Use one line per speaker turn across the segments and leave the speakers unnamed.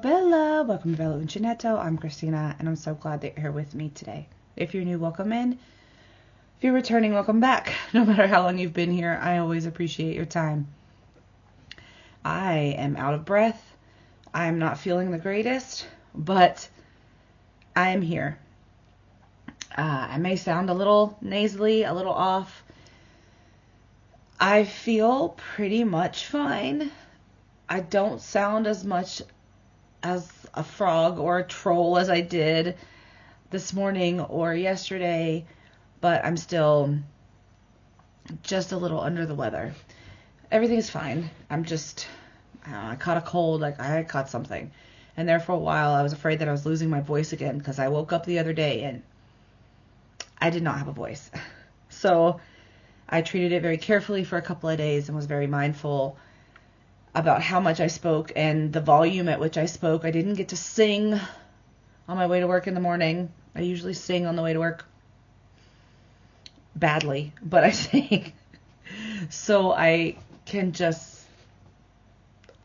Bella. Welcome to Bella Uncinetto. I'm Christina, and I'm so glad that you're here with me today. If you're new, welcome in. If you're returning, welcome back. No matter how long you've been here, I always appreciate your time. I am out of breath. I am not feeling the greatest, but I am here. I may sound a little nasally, a little off. I feel pretty much fine. I don't sound as much as a frog or a troll as I did this morning or yesterday, but I'm still just a little under the weather. Everything's fine. I caught a cold, like I caught something. And there for a while I was afraid that I was losing my voice again because I woke up the other day and I did not have a voice. So I treated it very carefully for a couple of days and was very mindful about how much I spoke and the volume at which I spoke. I didn't get to sing on my way to work in the morning. I usually sing on the way to work. Badly, but I sing. So I can just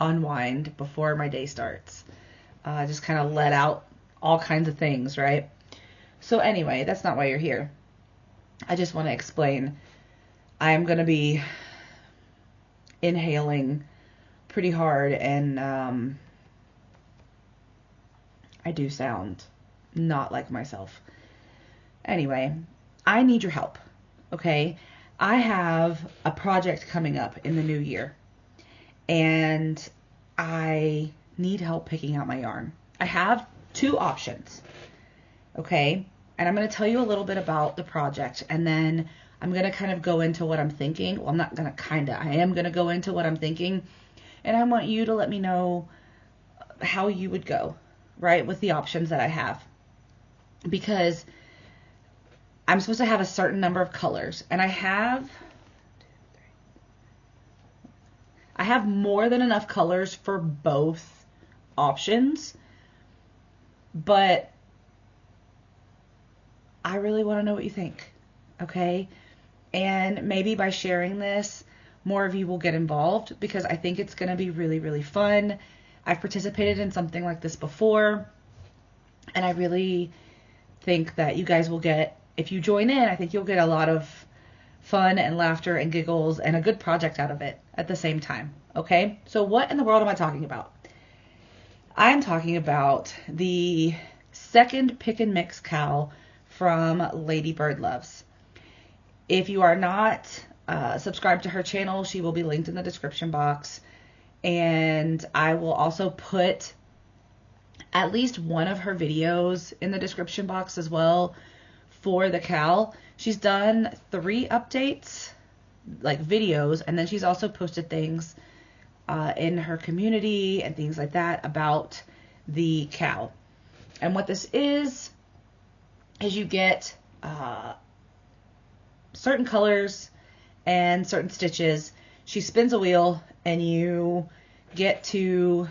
unwind before my day starts. Just kind of let out all kinds of things, right? So anyway, that's not why you're here. I just want to explain. I'm going to be inhaling pretty hard, and I do sound not like myself. Anyway, I need your help, okay? I have a project coming up in the new year, and I need help picking out my yarn. I have two options, okay? And I'm going to tell you a little bit about the project, and then I'm going to kind of go into what I'm thinking. Well, I'm not going to I am going to go into what I'm thinking. And I want you to let me know how you would go, right, with the options that I have. Because I'm supposed to have a certain number of colors. And I have more than enough colors for both options. But I really want to know what you think, okay? And maybe by sharing this, more of you will get involved because I think it's going to be really, really fun. I've participated in something like this before, and I really think that you guys will get, if you join in, I think you'll get a lot of fun and laughter and giggles and a good project out of it at the same time, okay? So what in the world am I talking about? I'm talking about the second Pick and Mix cowl from Lady Bird Loves. If you are not subscribe to her channel, she will be linked in the description box, and I will also put at least one of her videos in the description box as well for the cowl. She's done 3 updates, like videos, and then she's also posted things in her community and things like that about the cowl. And what this is you get certain colors and certain stitches. She spins a wheel and you get to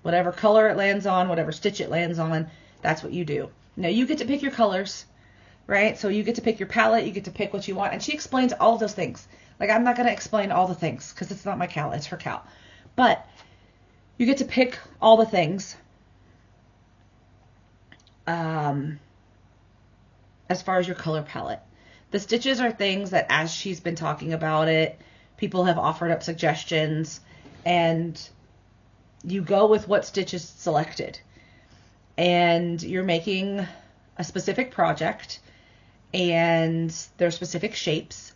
whatever color it lands on, whatever stitch it lands on, that's what you do. Now you get to pick your colors, right? So you get to pick your palette, you get to pick what you want, and she explains all of those things. Like, I'm not going to explain all the things because it's not my cowl, it's her cowl. But you get to pick all the things as far as your color palette. The stitches are things that, as she's been talking about it, people have offered up suggestions, and you go with what stitch is selected. And you're making a specific project, and there are specific shapes.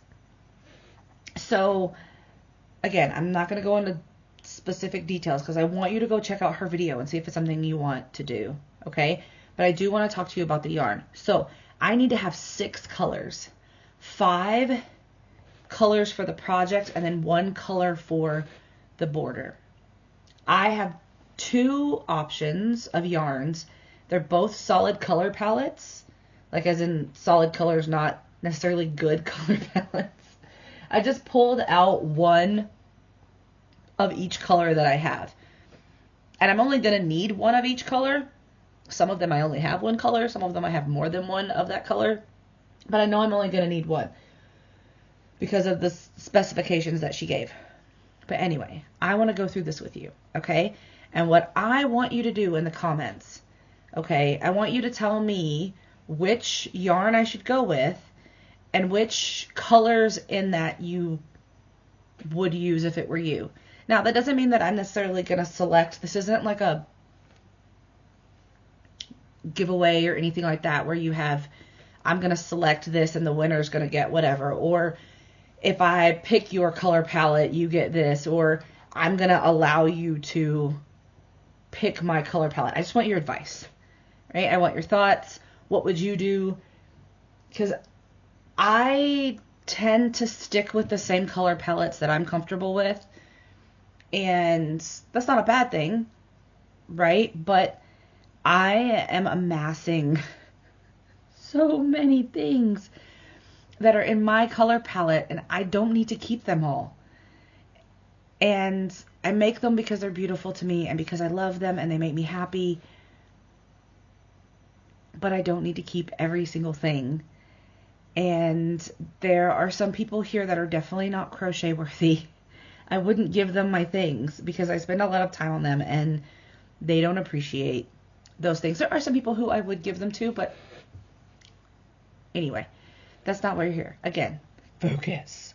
So, again, I'm not going to go into specific details because I want you to go check out her video and see if it's something you want to do, okay? But I do want to talk to you about the yarn. So, I need to have 6 colors. 5 colors for the project, and then 1 color for the border. I have 2 options of yarns. They're both solid color palettes, like as in solid colors, not necessarily good color palettes. I just pulled out 1 of each color that I have. And I'm only going to need 1 of each color. Some of them I only have 1 color. Some of them I have more than 1 of that color. But I know I'm only going to need 1 because of the specifications that she gave. But anyway, I want to go through this with you, okay? And what I want you to do in the comments, okay, I want you to tell me which yarn I should go with and which colors in that you would use if it were you. Now, that doesn't mean that I'm necessarily going to select, this isn't like a giveaway or anything like that where you have, I'm going to select this and the winner's going to get whatever, or if I pick your color palette, you get this, or I'm going to allow you to pick my color palette. I just want your advice, right? I want your thoughts. What would you do? Because I tend to stick with the same color palettes that I'm comfortable with, and that's not a bad thing, right? But I am amassing so many things that are in my color palette, and I don't need to keep them all. And I make them because they're beautiful to me and because I love them and they make me happy. But I don't need to keep every single thing. And there are some people here that are definitely not crochet worthy. I wouldn't give them my things because I spend a lot of time on them and they don't appreciate those things. There are some people who I would give them to, but anyway, that's not why you're here. Again, focus.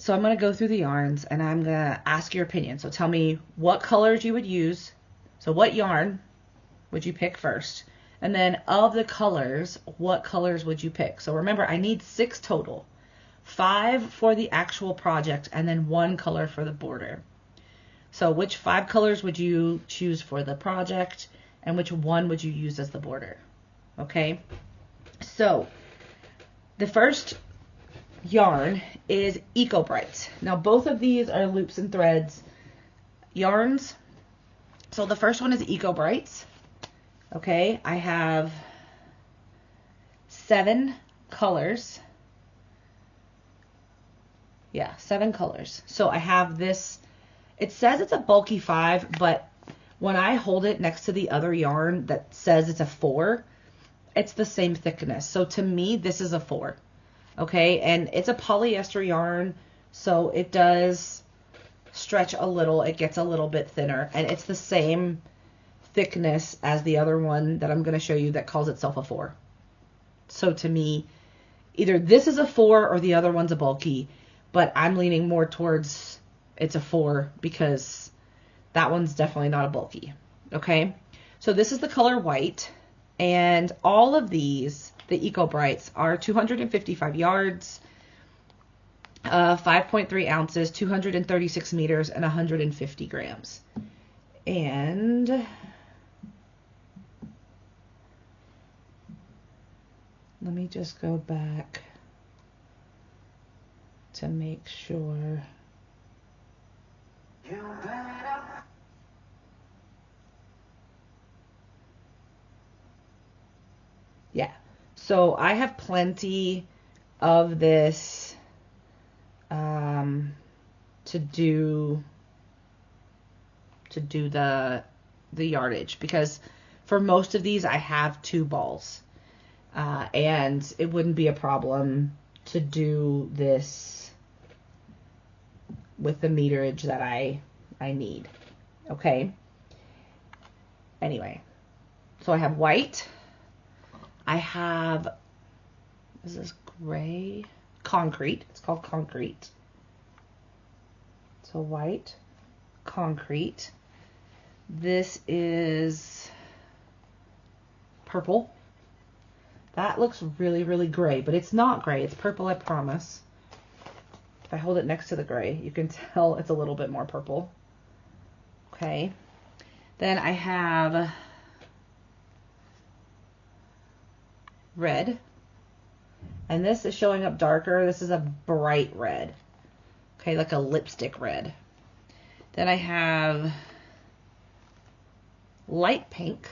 So I'm going to go through the yarns and I'm going to ask your opinion. So tell me what colors you would use. So what yarn would you pick first? And then of the colors, what colors would you pick? So remember, I need 6 total. 5 for the actual project and then 1 color for the border. So which 5 colors would you choose for the project and which one would you use as the border? Okay? So the first yarn is Eco Bright. Now both of these are loops and threads yarns. So the first one is Eco Brights. Okay, I have 7 colors. Yeah, 7 colors. So I have this, it says it's a bulky 5, but when I hold it next to the other yarn that says it's a 4, it's the same thickness. So to me, this is a 4. Okay, and it's a polyester yarn, so it does stretch a little. It gets a little bit thinner, and it's the same thickness as the other one that I'm going to show you that calls itself a 4. So to me, either this is a 4 or the other one's a bulky, but I'm leaning more towards it's a 4 because that one's definitely not a bulky. Okay, so this is the color white, and all of these, the Eco Brights, are 255 yards, 5.3 ounces, 236 meters, and 150 grams. And let me just go back to make sure. Yeah. So I have plenty of this to do the yardage, because for most of these I have 2 balls, and it wouldn't be a problem to do this with the meterage that I need. Okay. Anyway, so I have white. I have, is this gray? Concrete. It's called concrete. So white, concrete. This is purple. That looks really, really gray, but it's not gray. It's purple, I promise. If I hold it next to the gray, you can tell it's a little bit more purple. Okay. Then I have red, and this is showing up darker. This is a bright red, okay, like a lipstick red. Then I have light pink.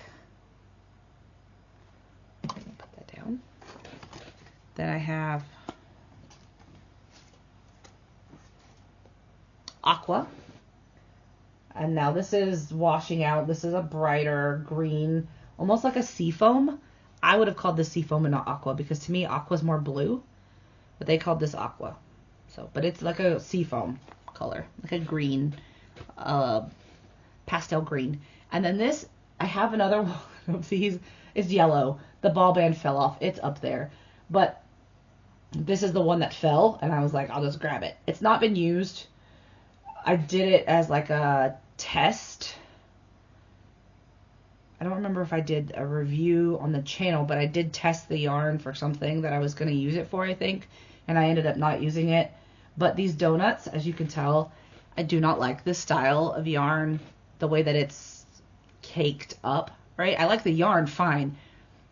Put that down. Then I have aqua, and now this is washing out. This is a brighter green, almost like a sea foam. I would have called this sea foam and not aqua, because to me aqua is more blue, but they called this aqua. So, but it's like a sea foam color, like a green, pastel green. And then this, I have another one of these. It's yellow. The ball band fell off. It's up there. But this is the one that fell, and I was like, I'll just grab it. It's not been used. I did it as like a test. I don't remember if I did a review on the channel, but I did test the yarn for something that I was going to use it for, I think, and I ended up not using it. But these donuts, as you can tell, I do not like this style of yarn, the way that it's caked up, right? I like the yarn fine,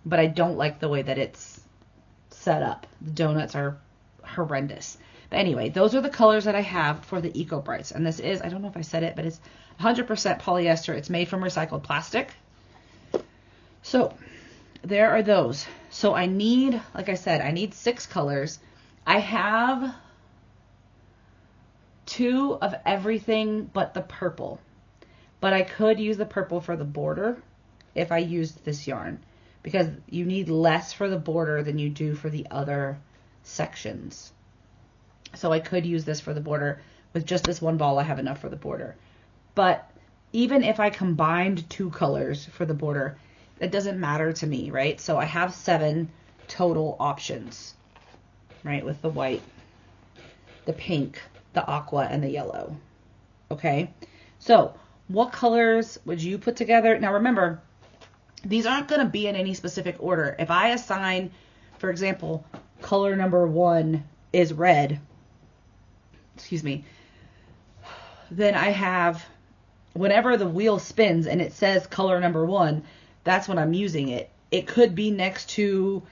but I don't like the way that it's set up. The donuts are horrendous. But anyway, those are the colors that I have for the Eco Brights. And this is, I don't know if I said it, but it's 100% polyester. It's made from recycled plastic. So there are those. So I need, like I said, I need 6 colors. I have 2 of everything but the purple. But I could use the purple for the border if I used this yarn, because you need less for the border than you do for the other sections. So I could use this for the border. With just this one ball, I have enough for the border. But even if I combined 2 colors for the border, it doesn't matter to me, right? So I have 7 total options, right? With the white, the pink, the aqua, and the yellow. Okay? So what colors would you put together? Now remember, these aren't going to be in any specific order. If I assign, for example, color number 1 is red, excuse me, then I have, whenever the wheel spins and it says color number 1, that's when I'm using it. It could be next to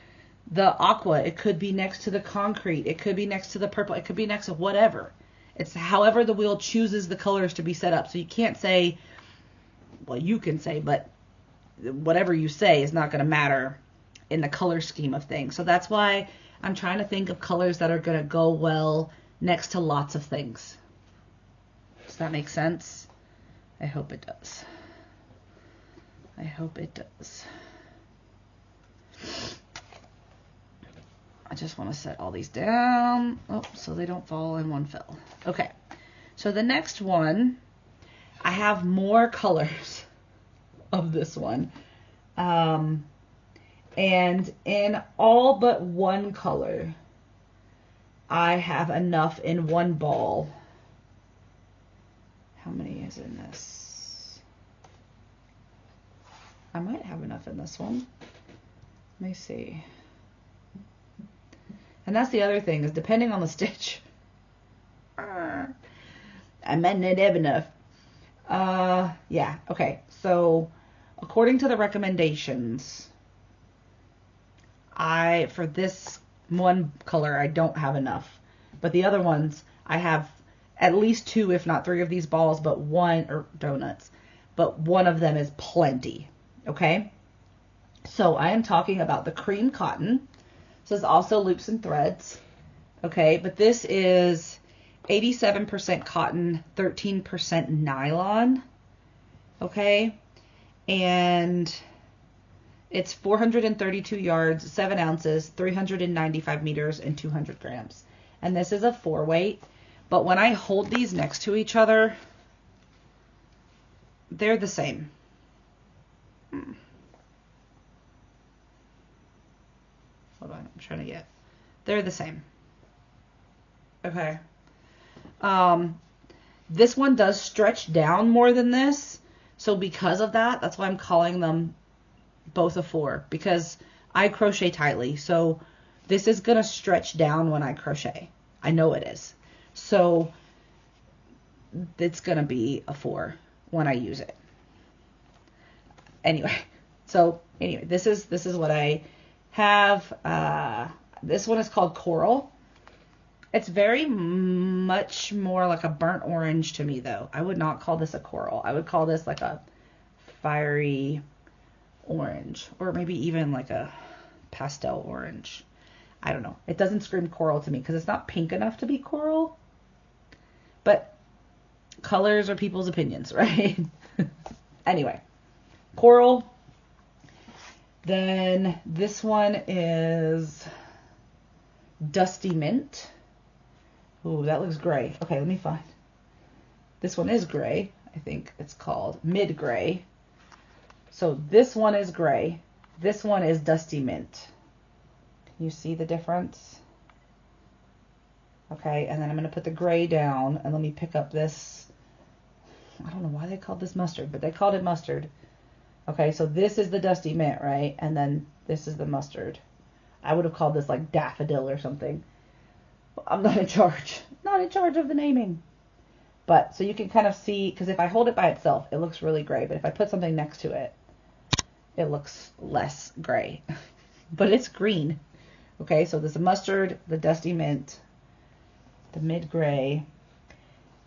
the aqua. It could be next to the concrete. It could be next to the purple. It could be next to whatever. It's however the wheel chooses the colors to be set up. So you can't say, well, you can say, but whatever you say is not going to matter in the color scheme of things. So that's why I'm trying to think of colors that are going to go well next to lots of things. Does that make sense? I hope it does. I hope it does. I just want to set all these down. Oh, so they don't fall and one fell. Okay. So the next one, I have more colors of this one. And in all but one color, I have enough in one ball. How many is in this? I might have enough in this one. Let me see. And that's the other thing, is depending on the stitch. I might not have enough. Yeah, okay. So according to the recommendations, for this one color, I don't have enough. But the other ones, I have at least 2, if not 3 of these balls, but one, or donuts, but one of them is plenty. Okay? So I am talking about the cream cotton. This is also loops and threads. Okay, but this is 87% cotton, 13% nylon. Okay? And it's 432 yards, 7 ounces, 395 meters, and 200 grams. And this is a 4-weight. But when I hold these next to each other, they're the same. Hold on, I'm trying to get. They're the same. Okay. This one does stretch down more than this. So because of that, that's why I'm calling them both a 4. Because I crochet tightly. So this is going to stretch down when I crochet. I know it is. So it's going to be a 4 when I use it. Anyway. This is what I have. This one is called Coral. It's very much more like a burnt orange to me, though. I would not call this a coral. I would call this like a fiery orange, or maybe even like a pastel orange. I don't know. It doesn't scream coral to me because it's not pink enough to be coral. But colors are people's opinions, right? Anyway, coral. Then this one is Dusty Mint. Ooh, that looks gray. Okay, let me find. This one is gray. I think it's called mid-gray. So this one is gray. This one is dusty mint. Can you see the difference? Okay, and then I'm going to put the gray down, and let me pick up this. I don't know why they called this mustard, but they called it mustard. Okay, so this is the dusty mint, right? And then this is the mustard. I would have called this like daffodil or something. I'm not in charge. Not in charge of the naming. But, so you can kind of see, because if I hold it by itself, it looks really gray. But if I put something next to it, it looks less gray. But it's green. Okay, so there's the mustard, the dusty mint, the mid-gray.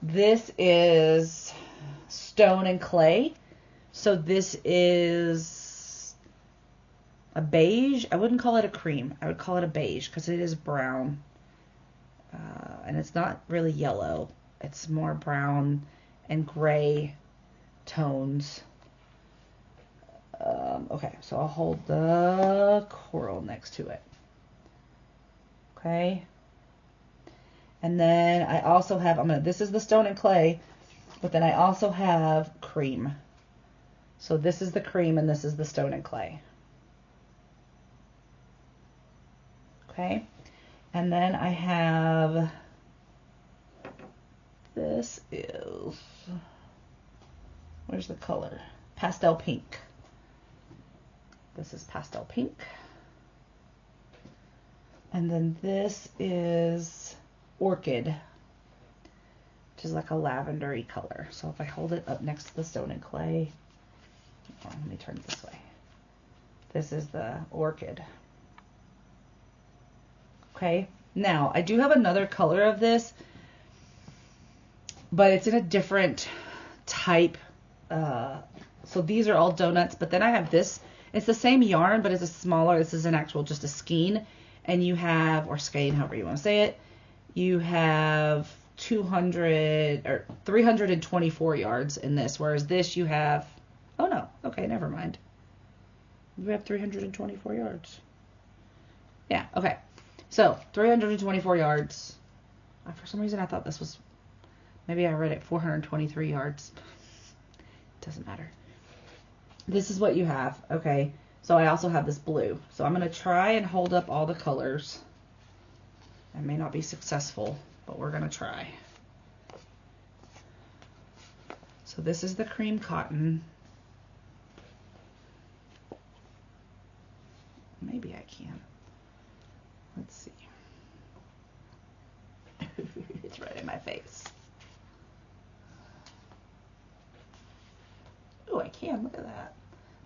This is stone and clay. So this is a beige. I wouldn't call it a cream. I would call it a beige because it is brown. And it's not really yellow. It's more brown and gray tones. Okay, so I'll hold the coral next to it. Okay. And then I also have, this is the stone and clay, but then I also have cream. So this is the cream and this is the stone and clay. Okay. And then I have, this is, where's the color? Pastel pink. This is pastel pink. And then this is orchid, which is like a lavendery color. So if I hold it up next to the stone and clay, let me turn it this way. This is the orchid. Okay, now I do have another color of this, but it's in a different type. So these are all donuts, but then I have this. It's the same yarn, but it's a smaller. This is an actual, just a skein. And you have, or skein, however you want to say it, you have 200 or 324 yards in this, whereas this you have, oh no, okay, never mind. We have 324 yards. Yeah, okay. So 324 yards. For some reason I thought this was, maybe I read it 423 yards. Doesn't matter. This is what you have, okay? So I also have this blue. So I'm going to try and hold up all the colors. I may not be successful, but we're going to try. So this is the cream cotton. Maybe I can. Let's see. It's right in my face. Oh, I can. Look at that.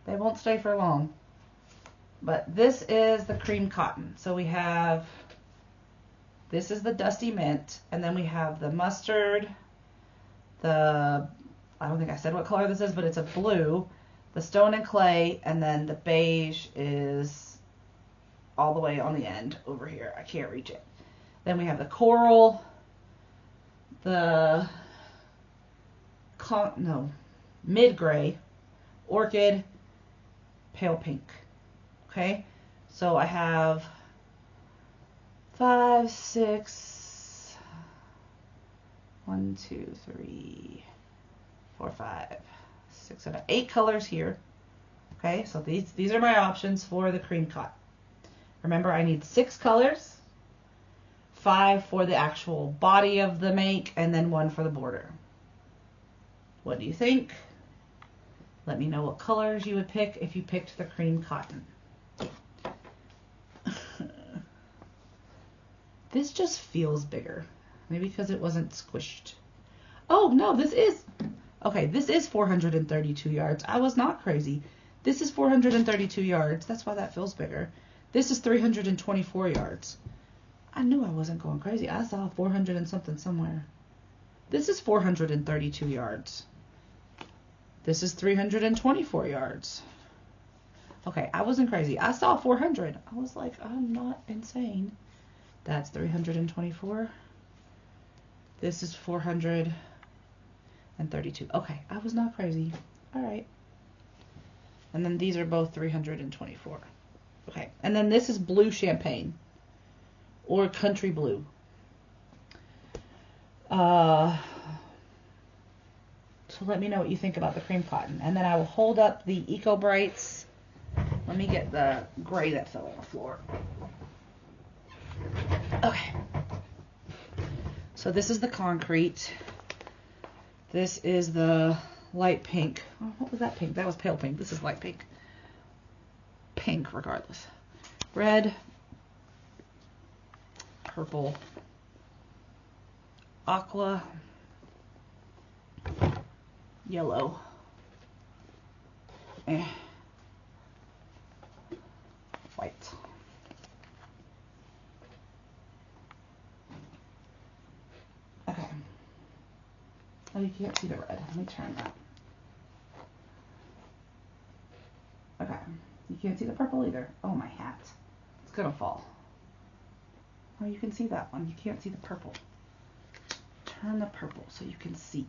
They won't stay for long. But this is the cream cotton. So we have, this is the dusty mint, and then we have the mustard, I don't think I said what color this is, but it's a blue, the stone and clay, and then the beige is all the way on the end over here. I can't reach it. Then we have the coral, the mid-gray, orchid, pale pink. Okay, so I have 5, 6, 1, 2, 3, 4, 5, 6, 7, 8 colors here. Okay, so these are my options for the cream cotton. Remember, I need 6 colors, 5 for the actual body of the make, and then 1 for the border. What do you think? Let me know what colors you would pick if you picked the cream cotton. This just feels bigger. Maybe because it wasn't squished. Oh, no, this is... Okay, this is 432 yards. I was not crazy. This is 432 yards. That's why that feels bigger. This is 324 yards. I knew I wasn't going crazy. I saw 400 and something somewhere. This is 432 yards. This is 324 yards. Okay, I wasn't crazy. I saw 400. I was like, I'm not insane. That's 324. This is 432. Okay, I was not crazy. All right. And then these are both 324. Okay, and then this is blue champagne or country blue. So let me know what you think about the cream cotton. And then I will hold up the Eco Brights. Let me get the gray that fell on the floor. Okay. So this is the concrete. This is the light pink. Oh, what was that pink? That was pale pink. This is light pink. Pink regardless. Red. Purple. Aqua. Yellow. White. Okay. Oh, you can't see the red. Let me turn that. Okay. You can't see the purple either. Oh, my hat. It's gonna fall. Oh, you can see that one. You can't see the purple. Turn the purple so you can see.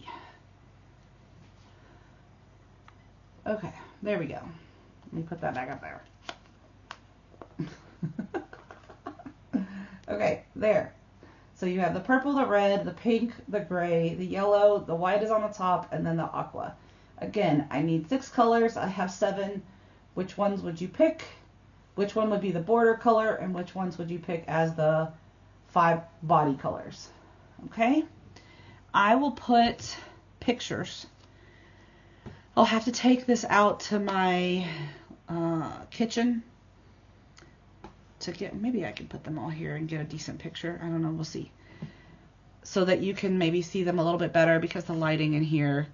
Okay, there we go. Let me put that back up there. Okay, there. So you have the purple, the red, the pink, the gray, the yellow, the white is on the top, and then the aqua. Again, I need 6 colors. I have 7. Which ones would you pick? Which one would be the border color, and which ones would you pick as the 5 body colors? Okay? I will put pictures. I'll have to take this out to my kitchen to get, maybe I can put them all here and get a decent picture. I don't know, we'll see. So that you can maybe see them a little bit better, because the lighting in here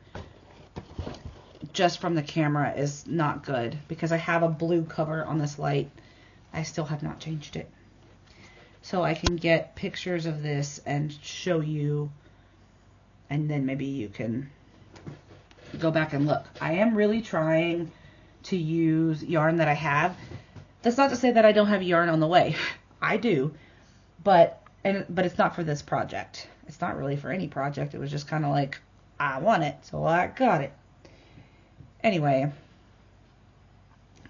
just from the camera is not good, because I have a blue cover on this light. I still have not changed it. So I can get pictures of this and show you, and then maybe you can go back and look. I am really trying to use yarn that I have. That's not to say that I don't have yarn on the way. I do, but it's not for this project. It's not really for any project. It was just kind of like, I want it, so I got it. Anyway,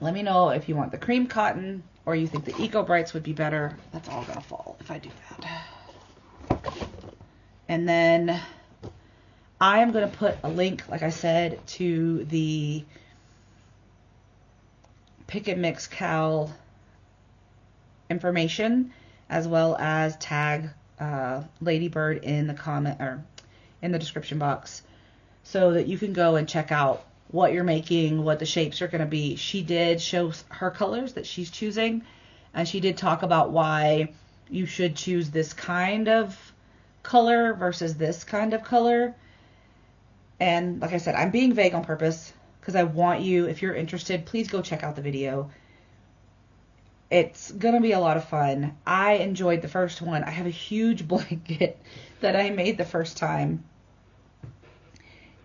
let me know if you want the cream cotton or you think the Eco Brights would be better. That's all gonna fall if I do that. And then I am going to put a link, like I said, to the Pick and Mix Cal information, as well as tag Ladybird in the comment or in the description box, so that you can go and check out what you're making, what the shapes are going to be. She did show her colors that she's choosing, and she did talk about why you should choose this kind of color versus this kind of color. And like I said, I'm being vague on purpose because I want you, if you're interested, please go check out the video. It's going to be a lot of fun. I enjoyed the first one. I have a huge blanket that I made the first time.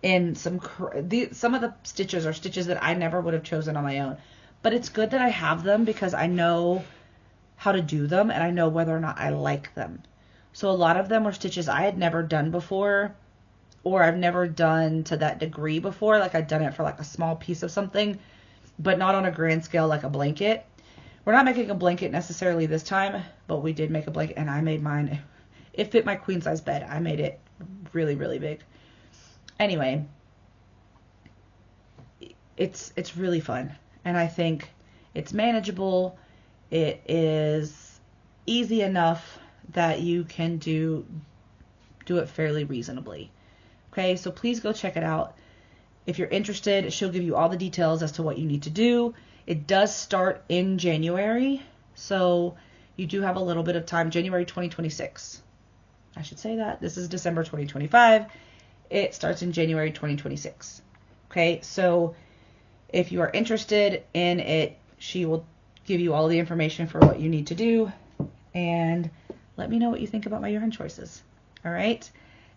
And some of the stitches are stitches that I never would have chosen on my own. But it's good that I have them because I know how to do them and I know whether or not I like them. So a lot of them were stitches I had never done before, or I've never done to that degree before. Like I'd done it for like a small piece of something, but not on a grand scale like a blanket. We're not making a blanket necessarily this time, but we did make a blanket, and I made mine. It fit my queen size bed. I made it really, really big. Anyway, it's really fun, and I think it's manageable. It is easy enough that you can do it fairly reasonably. Okay, so please go check it out. If you're interested, she'll give you all the details as to what you need to do. It does start in January, so you do have a little bit of time. January 2026. I should say that. This is December 2025. It starts in January 2026. Okay, so if you are interested in it, she will give you all the information for what you need to do. And let me know what you think about my yarn choices. All right?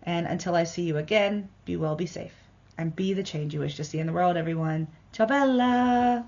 And until I see you again, be well, be safe, and be the change you wish to see in the world, everyone. Ciao, Bella!